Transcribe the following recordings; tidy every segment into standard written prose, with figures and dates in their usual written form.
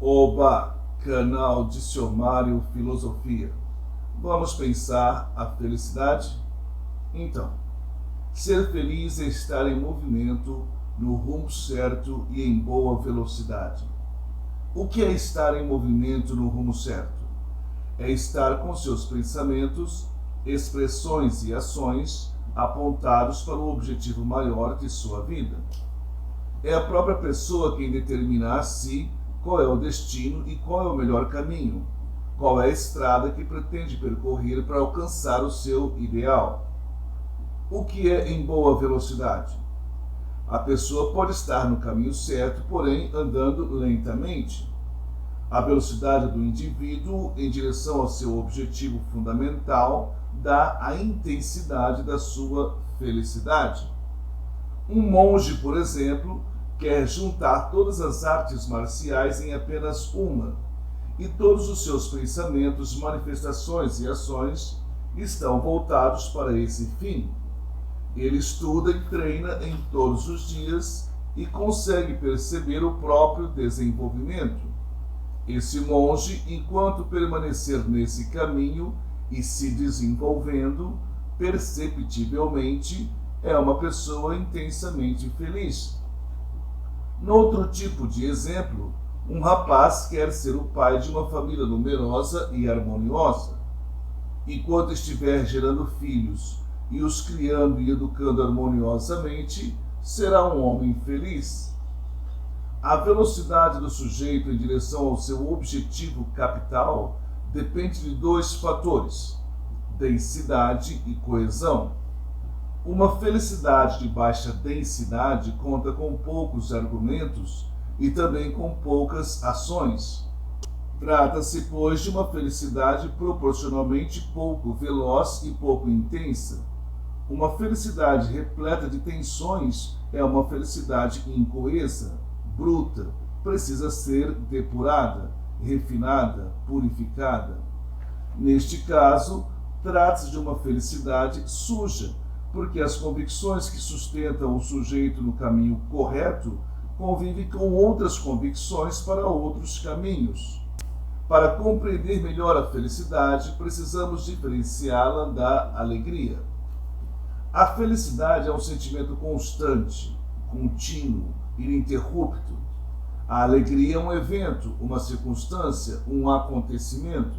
Oba, canal Dicionário Filosofia. Vamos pensar a felicidade? Então, ser feliz é estar em movimento, no rumo certo e em boa velocidade. O que é estar em movimento no rumo certo? É estar com seus pensamentos, expressões e ações apontados para o objetivo maior de sua vida. É a própria pessoa quem determina a si qual é o destino e qual é o melhor caminho, qual é a estrada que pretende percorrer para alcançar o seu ideal. O que é em boa velocidade? A pessoa pode estar no caminho certo, porém andando lentamente. A velocidade do indivíduo em direção ao seu objetivo fundamental dá a intensidade da sua felicidade. Um monge, por exemplo, quer juntar todas as artes marciais em apenas uma, e todos os seus pensamentos, manifestações e ações estão voltados para esse fim. Ele estuda e treina em todos os dias e consegue perceber o próprio desenvolvimento. Esse monge, enquanto permanecer nesse caminho e se desenvolvendo perceptivelmente, é uma pessoa intensamente feliz. Noutro tipo de exemplo, um rapaz quer ser o pai de uma família numerosa e harmoniosa. Enquanto estiver gerando filhos e os criando e educando harmoniosamente, será um homem feliz. A velocidade do sujeito em direção ao seu objetivo capital depende de dois fatores: densidade e coesão. Uma felicidade de baixa densidade conta com poucos argumentos e também com poucas ações. Trata-se, pois, de uma felicidade proporcionalmente pouco veloz e pouco intensa. Uma felicidade repleta de tensões é uma felicidade incoesa, bruta, precisa ser depurada, refinada, purificada. Neste caso, trata-se de uma felicidade suja, porque as convicções que sustentam o sujeito no caminho correto convivem com outras convicções para outros caminhos. Para compreender melhor a felicidade, precisamos diferenciá-la da alegria. A felicidade é um sentimento constante, contínuo, ininterrupto. A alegria é um evento, uma circunstância, um acontecimento.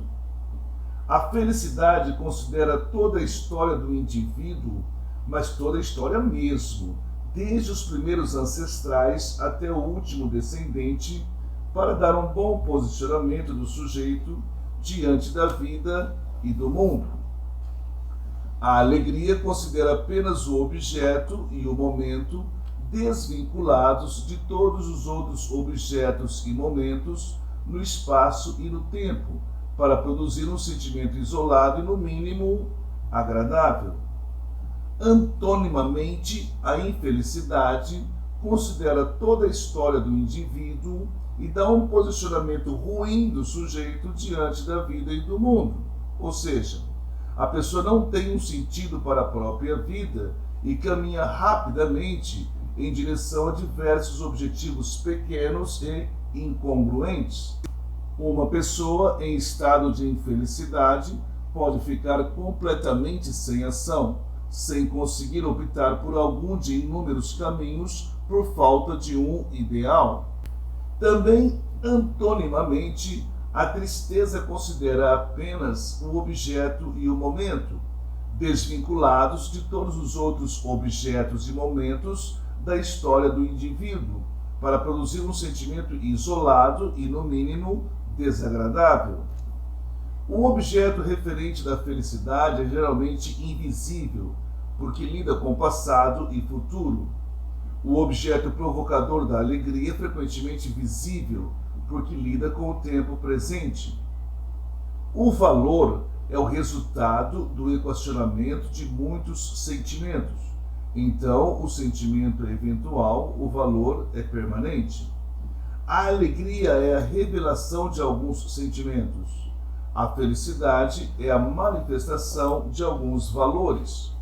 A felicidade considera toda a história do indivíduo, mas toda a história mesmo, desde os primeiros ancestrais até o último descendente, para dar um bom posicionamento do sujeito diante da vida e do mundo. A alegria considera apenas o objeto e o momento desvinculados de todos os outros objetos e momentos no espaço e no tempo, para produzir um sentimento isolado e, no mínimo, agradável. Antonimamente, a infelicidade considera toda a história do indivíduo e dá um posicionamento ruim do sujeito diante da vida e do mundo. Ou seja, a pessoa não tem um sentido para a própria vida e caminha rapidamente em direção a diversos objetivos pequenos e incongruentes. Uma pessoa em estado de infelicidade pode ficar completamente sem ação, sem conseguir optar por algum de inúmeros caminhos por falta de um ideal. Também, antonimamente, a tristeza considera apenas o objeto e o momento, desvinculados de todos os outros objetos e momentos da história do indivíduo, para produzir um sentimento isolado e, no mínimo, desagradável. O objeto referente da felicidade é geralmente invisível, porque lida com passado e futuro. O objeto provocador da alegria é frequentemente visível, porque lida com o tempo presente. O valor é o resultado do equacionamento de muitos sentimentos. Então, o sentimento é eventual, o valor é permanente. A alegria é a revelação de alguns sentimentos. A felicidade é a manifestação de alguns valores.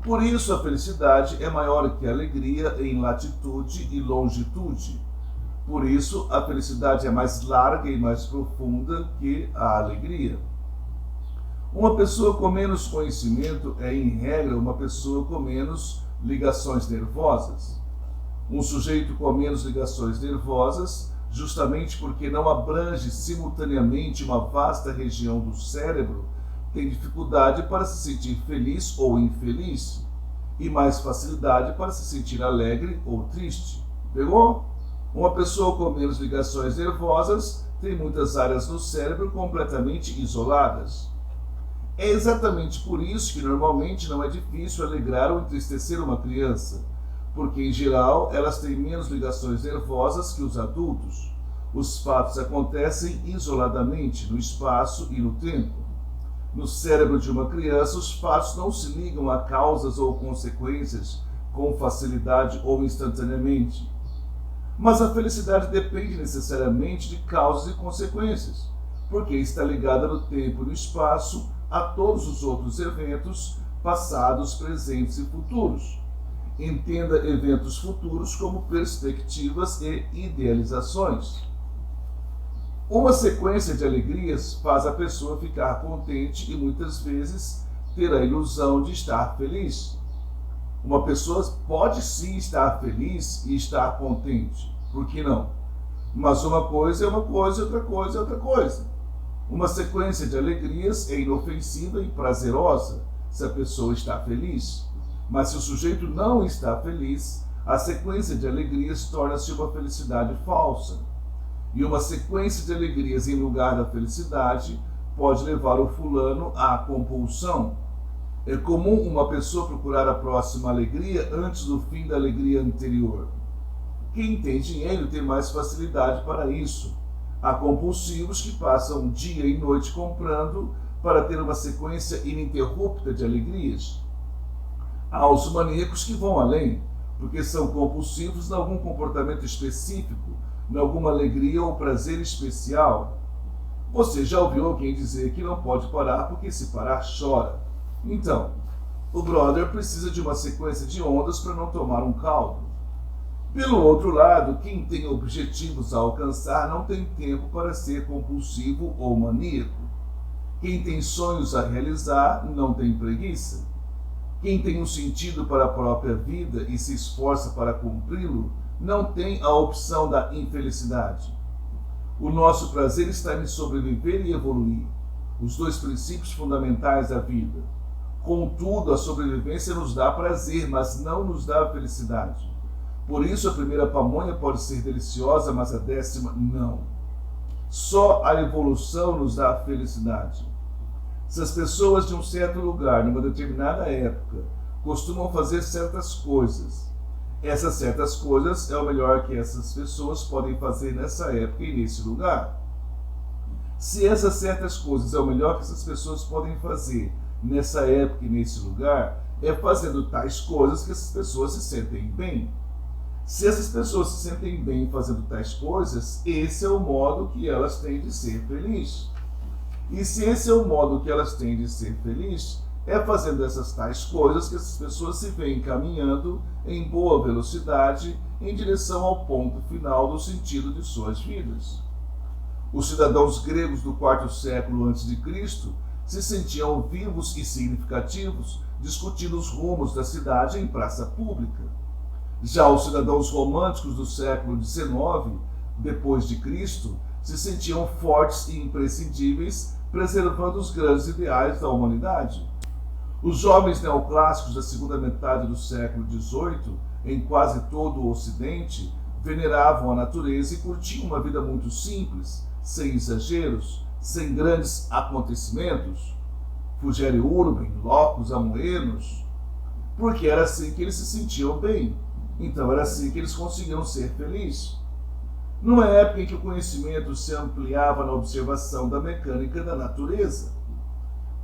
Por isso, a felicidade é maior que a alegria em latitude e longitude. Por isso, a felicidade é mais larga e mais profunda que a alegria. Uma pessoa com menos conhecimento é, em regra, uma pessoa com menos ligações nervosas. Um sujeito com menos ligações nervosas, justamente porque não abrange simultaneamente uma vasta região do cérebro, tem dificuldade para se sentir feliz ou infeliz, e mais facilidade para se sentir alegre ou triste. Pegou? Uma pessoa com menos ligações nervosas tem muitas áreas no cérebro completamente isoladas. É exatamente por isso que normalmente não é difícil alegrar ou entristecer uma criança, porque em geral elas têm menos ligações nervosas que os adultos. Os fatos acontecem isoladamente no espaço e no tempo. No cérebro de uma criança, os fatos não se ligam a causas ou consequências com facilidade ou instantaneamente. Mas a felicidade depende necessariamente de causas e consequências, porque está ligada no tempo e no espaço a todos os outros eventos, passados, presentes e futuros. Entenda eventos futuros como perspectivas e idealizações. Uma sequência de alegrias faz a pessoa ficar contente e muitas vezes ter a ilusão de estar feliz. Uma pessoa pode sim estar feliz e estar contente, por que não? Mas uma coisa é uma coisa, outra coisa é outra coisa. Uma sequência de alegrias é inofensiva e prazerosa se a pessoa está feliz. Mas se o sujeito não está feliz, a sequência de alegrias torna-se uma felicidade falsa. E uma sequência de alegrias em lugar da felicidade pode levar o fulano à compulsão. É comum uma pessoa procurar a próxima alegria antes do fim da alegria anterior. Quem tem dinheiro tem mais facilidade para isso. Há compulsivos que passam dia e noite comprando para ter uma sequência ininterrupta de alegrias. Há os maníacos que vão além, porque são compulsivos em algum comportamento específico, em alguma alegria ou prazer especial. Você já ouviu alguém dizer que não pode parar porque se parar chora? Então, o brother precisa de uma sequência de ondas para não tomar um caldo. Pelo outro lado, quem tem objetivos a alcançar não tem tempo para ser compulsivo ou maníaco. Quem tem sonhos a realizar não tem preguiça. Quem tem um sentido para a própria vida e se esforça para cumpri-lo não tem a opção da infelicidade. O nosso prazer está em sobreviver e evoluir, os dois princípios fundamentais da vida. Contudo, a sobrevivência nos dá prazer, mas não nos dá felicidade. Por isso, a primeira pamonha pode ser deliciosa, mas a 10ª não. Só a evolução nos dá felicidade. Se as pessoas de um certo lugar, numa determinada época, costumam fazer certas coisas, essas certas coisas é o melhor que essas pessoas podem fazer nessa época e nesse lugar. Se essas certas coisas é o melhor que essas pessoas podem fazer nessa época e nesse lugar, é fazendo tais coisas que essas pessoas se sentem bem. Se essas pessoas se sentem bem fazendo tais coisas, esse é o modo que elas têm de ser felizes. E se esse é o modo que elas têm de ser felizes, é fazendo essas tais coisas que essas pessoas se veem caminhando em boa velocidade em direção ao ponto final do sentido de suas vidas. Os cidadãos gregos do IV século a.C. se sentiam vivos e significativos discutindo os rumos da cidade em praça pública. Já os cidadãos românticos do século XIX, depois de Cristo, se sentiam fortes e imprescindíveis, preservando os grandes ideais da humanidade. Os jovens neoclássicos da segunda metade do século XVIII, em quase todo o Ocidente, veneravam a natureza e curtiam uma vida muito simples, sem exageros, sem grandes acontecimentos. Fugere urbem, locus amoenos, porque era assim que eles se sentiam bem. Então era assim que eles conseguiam ser felizes. Numa época em que o conhecimento se ampliava na observação da mecânica da natureza.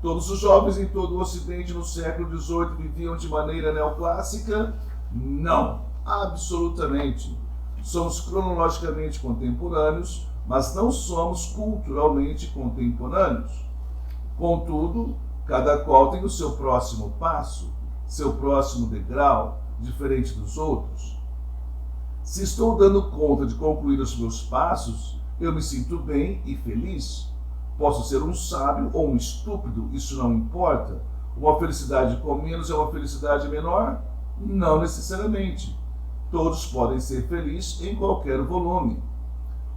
Todos os jovens em todo o Ocidente no século XVIII viviam de maneira neoclássica? Não, absolutamente. Somos cronologicamente contemporâneos, mas não somos culturalmente contemporâneos. Contudo, cada qual tem o seu próximo passo, seu próximo degrau, diferente dos outros. Se estou dando conta de concluir os meus passos, eu me sinto bem e feliz. Posso ser um sábio ou um estúpido, isso não importa. Uma felicidade com menos é uma felicidade menor? Não necessariamente. Todos podem ser felizes em qualquer volume.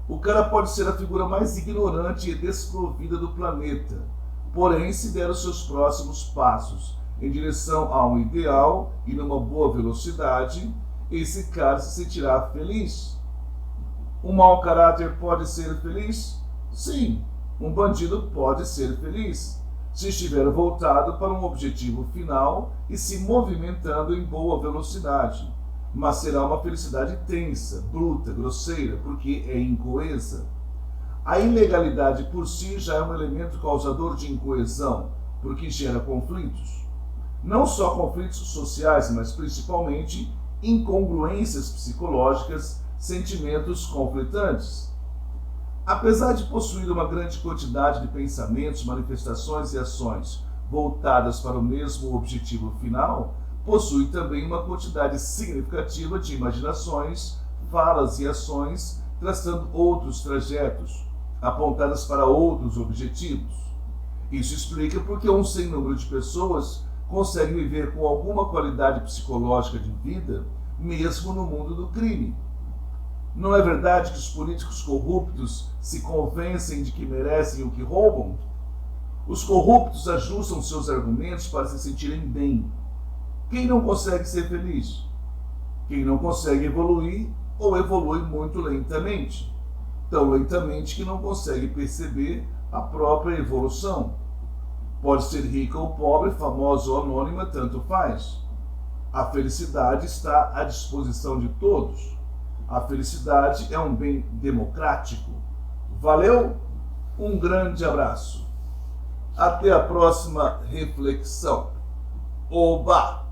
O cara pode ser a figura mais ignorante e desprovida do planeta, porém, se der os seus próximos passos em direção a um ideal e numa boa velocidade, esse cara se sentirá feliz. Um mau caráter pode ser feliz? Sim, um bandido pode ser feliz, se estiver voltado para um objetivo final e se movimentando em boa velocidade. Mas será uma felicidade tensa, bruta, grosseira, porque é incoesa. A ilegalidade por si já é um elemento causador de incoesão, porque gera conflitos. Não só conflitos sociais, mas principalmente incongruências psicológicas, sentimentos conflitantes. Apesar de possuir uma grande quantidade de pensamentos, manifestações e ações voltadas para o mesmo objetivo final, possui também uma quantidade significativa de imaginações, falas e ações traçando outros trajetos, apontadas para outros objetivos. Isso explica porque um sem número de pessoas consegue viver com alguma qualidade psicológica de vida, mesmo no mundo do crime. Não é verdade que os políticos corruptos se convencem de que merecem o que roubam? Os corruptos ajustam seus argumentos para se sentirem bem. Quem não consegue ser feliz? Quem não consegue evoluir ou evolui muito lentamente, tão lentamente que não consegue perceber a própria evolução. Pode ser rica ou pobre, famosa ou anônima, tanto faz. A felicidade está à disposição de todos. A felicidade é um bem democrático. Valeu? Um grande abraço. Até a próxima reflexão. Oba!